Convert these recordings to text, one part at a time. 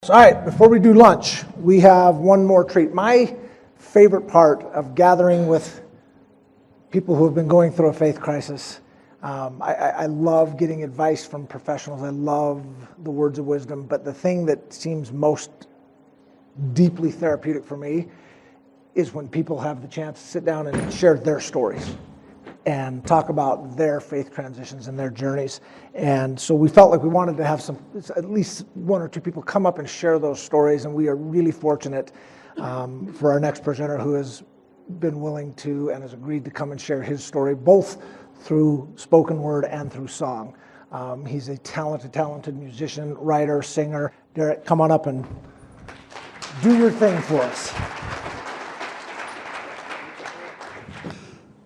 So, all right, before we do lunch, we have one more treat. My favorite part of gathering with people who have been going through a faith crisis, I love getting advice from professionals. I love the words of wisdom, but the thing that seems most deeply therapeutic for me is when people have the chance to sit down and share their stories and talk about their faith transitions and their journeys. And so we felt like we wanted to have at least one or two people come up and share those stories, and we are really fortunate for our next presenter who has been willing to and has agreed to come and share his story, both through spoken word and through song. He's a talented musician, writer, singer. Derick, come on up and do your thing for us.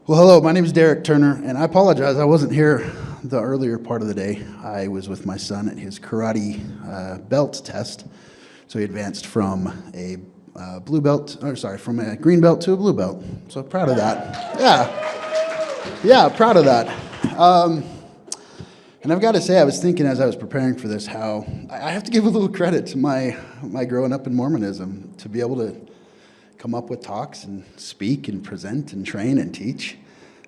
Well, hello, my name is Derick Turner, and I apologize, I wasn't here the earlier part of the day. I was with my son at his karate belt test, so he advanced from a from a green belt to a blue belt, so proud of that. Yeah, proud of that. And I've got to say, I was thinking as I was preparing for this how I have to give a little credit to my growing up in Mormonism to be able to come up with talks and speak and present and train and teach.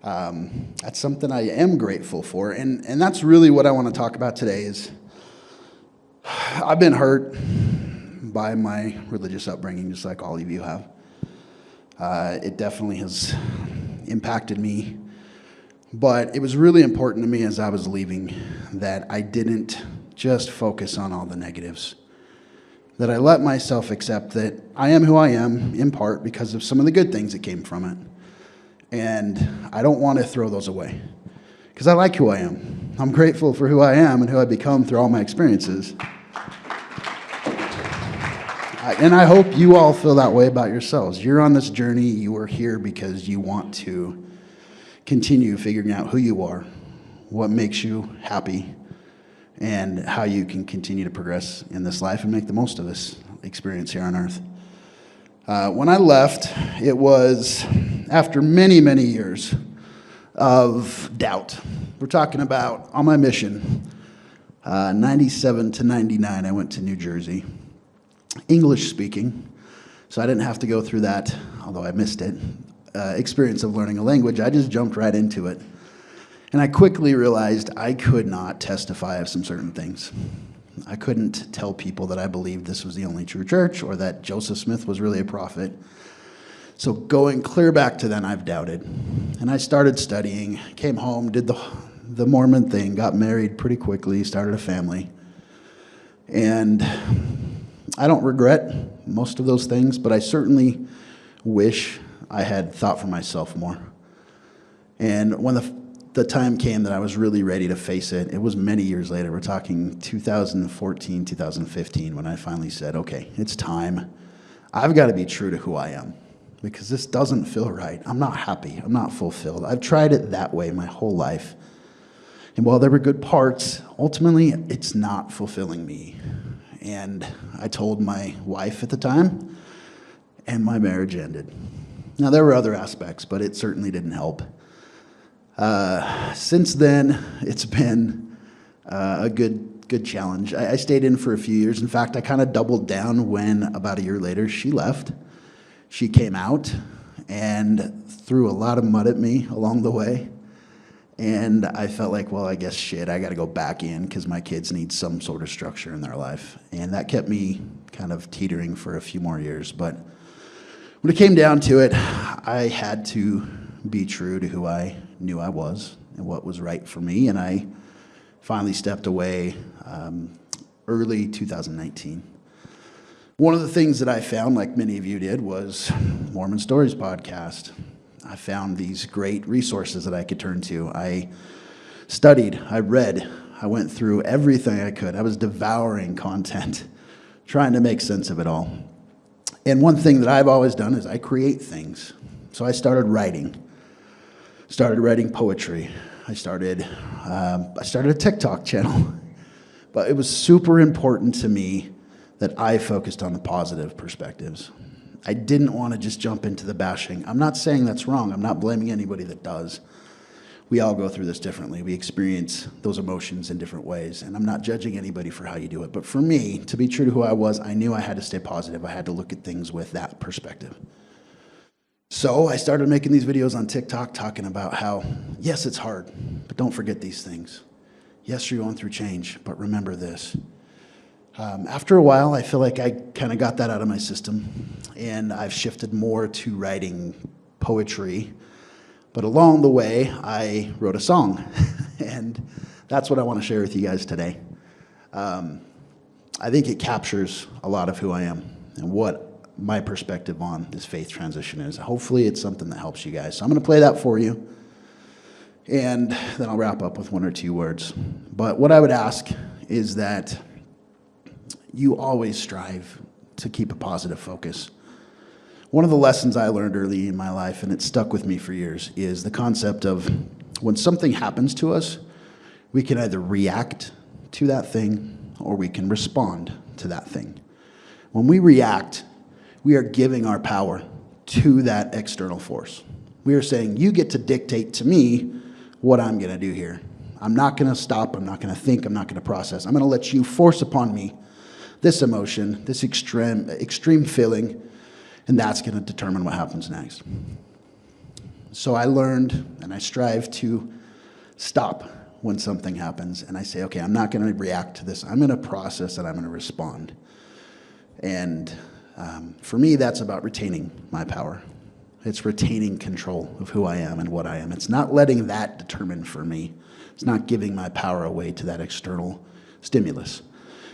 That's something I am grateful for, and that's really what I want to talk about today. Is I've been hurt by my religious upbringing, just like all of you have. It definitely has impacted me, but it was really important to me as I was leaving that I didn't just focus on all the negatives, that I let myself accept that I am who I am in part because of some of the good things that came from it. And I don't want to throw those away because I like who I am. I'm grateful for who I am and who I've become through all my experiences. And I hope you all feel that way about yourselves. You're on this journey. You are here because you want to continue figuring out who you are, what makes you happy, and how you can continue to progress in this life and make the most of this experience here on earth. When I left, it was after many, many years of doubt. We're talking about on my mission, 97 to 99, I went to New Jersey, English speaking, so I didn't have to go through that, although I missed it, experience of learning a language. I just jumped right into it. And I quickly realized I could not testify of some certain things. I couldn't tell people that I believed this was the only true church or that Joseph Smith was really a prophet. So going clear back to then, I've doubted. And I started studying, came home, did the Mormon thing, got married pretty quickly, started a family. And I don't regret most of those things, but I certainly wish I had thought for myself more. And when the time came that I was really ready to face it, it was many years later. We're talking 2014, 2015, when I finally said, okay, it's time. I've got to be true to who I am because this doesn't feel right. I'm not happy. I'm not fulfilled. I've tried it that way my whole life. And while there were good parts, ultimately, it's not fulfilling me. And I told my wife at the time, and my marriage ended. Now, there were other aspects, but it certainly didn't help. Since then, it's been a good challenge. I stayed in for a few years. In fact, I kind of doubled down when about a year later she left. She came out and threw a lot of mud at me along the way. And I felt like, well, I guess I got to go back in because my kids need some sort of structure in their life. And that kept me kind of teetering for a few more years. But when it came down to it, I had to be true to who I knew I was and what was right for me, and I finally stepped away early 2019. One of the things that I found, like many of you did, was Mormon Stories podcast. I found these great resources that I could turn to. I studied, I read, I went through everything I could. I was devouring content, trying to make sense of it all. And one thing that I've always done is I create things. So I started writing poetry. I started a TikTok channel. But it was super important to me that I focused on the positive perspectives. I didn't want to just jump into the bashing. I'm not saying that's wrong. I'm not blaming anybody that does. We all go through this differently. We experience those emotions in different ways. And I'm not judging anybody for how you do it. But for me, to be true to who I was, I knew I had to stay positive. I had to look at things with that perspective. So I started making these videos on TikTok talking about how, yes, it's hard, but don't forget these things. Yes, you're going through change, but remember this. After a while, I feel like I kind of got that out of my system, and I've shifted more to writing poetry. But along the way, I wrote a song, and that's what I want to share with you guys today. I think it captures a lot of who I am and what my perspective on this faith transition is. Hopefully it's something that helps you guys. So I'm going to play that for you, and then I'll wrap up with one or two words. But what I would ask is that you always strive to keep a positive focus. One of the lessons I learned early in my life, and it stuck with me for years, is the concept of when something happens to us, we can either react to that thing or we can respond to that thing. When we react, we are giving our power to that external force. We are saying, you get to dictate to me what I'm going to do here. I'm not going to stop. I'm not going to think. I'm not going to process. I'm going to let you force upon me this emotion, this extreme feeling, and that's going to determine what happens next. So I learned, and I strive to stop when something happens, and I say, okay, I'm not going to react to this. I'm going to process and I'm going to respond. And for me, that's about retaining my power. It's retaining control of who I am and what I am. It's not letting that determine for me. It's not giving my power away to that external stimulus.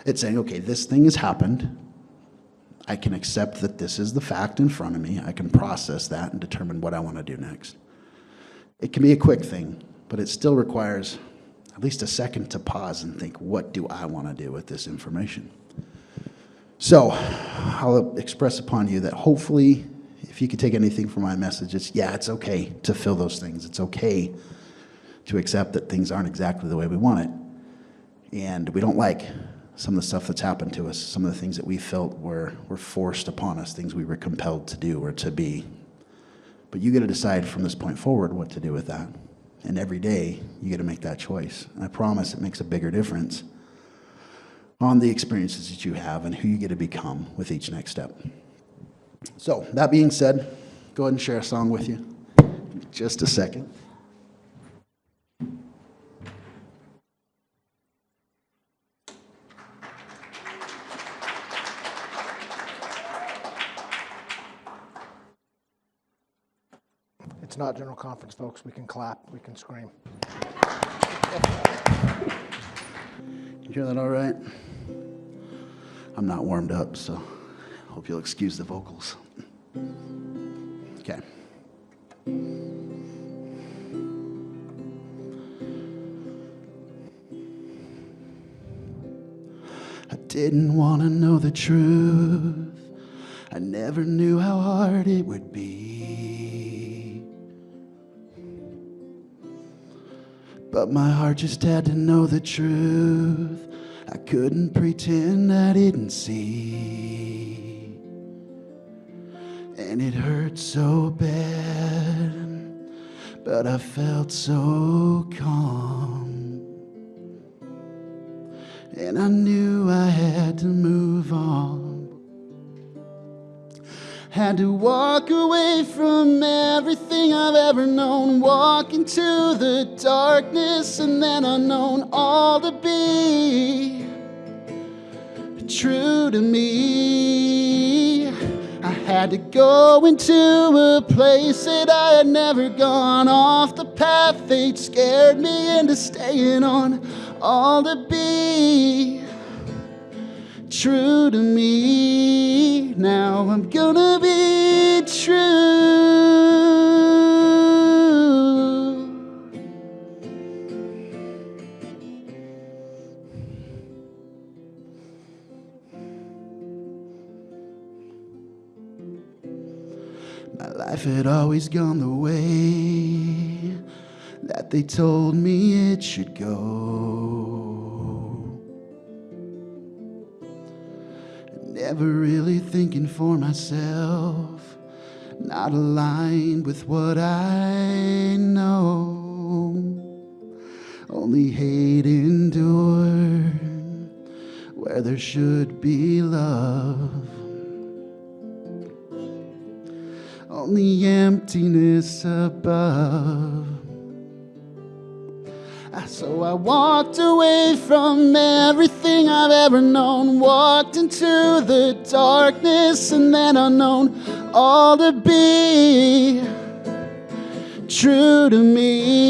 It's saying, okay, this thing has happened. I can accept that this is the fact in front of me. I can process that and determine what I want to do next. It can be a quick thing, but it still requires at least a second to pause and think, what do I want to do with this information? So I'll express upon you that hopefully, if you could take anything from my message, it's okay to feel those things. It's okay to accept that things aren't exactly the way we want it. And we don't like some of the stuff that's happened to us, some of the things that we felt were forced upon us, things we were compelled to do or to be. But you get to decide from this point forward what to do with that. And every day, you get to make that choice. And I promise it makes a bigger difference on the experiences that you have and who you get to become with each next step. So, that being said, go ahead and share a song with you. Just a second. It's not general conference, folks. We can clap, we can scream. You hear that all right? I'm not warmed up, so hope you'll excuse the vocals. Okay. I didn't want to know the truth. I never knew how hard it would be. But my heart just had to know the truth. I couldn't pretend I didn't see. And it hurt so bad, but I felt so calm. And I knew I had to move on. Had to walk away from everything I've ever known, walk into the darkness and then unknown, all to be true to me. I had to go into a place that I had never gone, off the path they'd scared me into staying on, all to be true to me. Now I'm gonna be true. My life had always gone the way that they told me it should go. Never really thinking for myself, not aligned with what I know. Only hate endure where there should be love. Only emptiness above. So I walked away from everything I've ever known, walked into the darkness and then unknown, all to be true to me.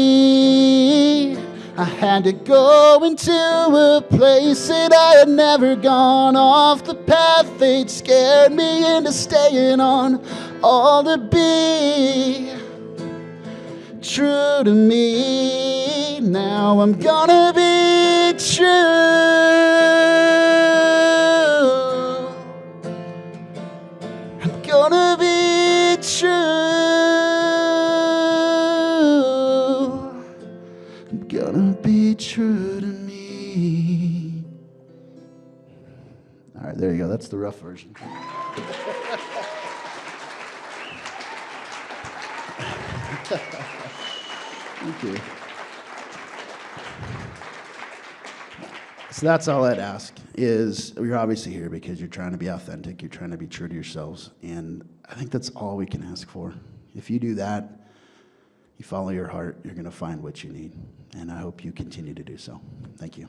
I had to go into a place that I had never gone, off the path they'd scared me into staying on, all to be true to me. Now I'm gonna be true. I'm gonna be true. I'm gonna be true to me. All right, there you go. That's the rough version. Thank you. So that's all I'd ask is, you're obviously here because you're trying to be authentic, you're trying to be true to yourselves, and I think that's all we can ask for. If you do that, you follow your heart, you're going to find what you need, and I hope you continue to do so. Thank you.